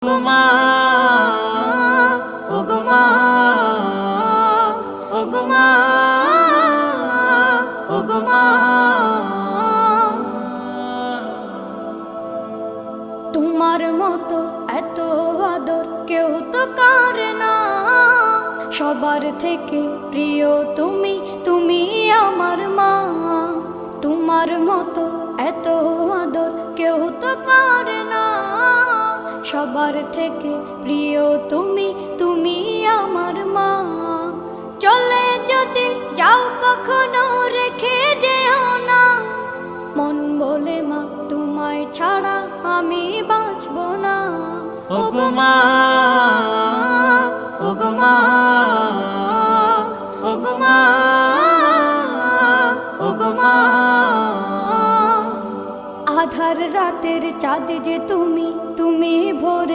ওগো মা, ওগো মা, ওগো মা। তোমার মতো এত আদর কেউ তো করে না, সবার থেকে প্রিয় তুমি, তুমি আমার মা। তোমার মতো এত আদর কেউ তো করে না, সবার থেকে প্রিয় তুমি, তুমি আমার মা। চলে যদি যাও কখনো রেখে যেও না, মন বলে মা তোমায় ছাড়া আমি বাঁচব না। ওগো মা, ওগো মা, ওগো মা, ওগো মা। আধার রাতের চাঁদ যে তুমি, তুমি ভোরে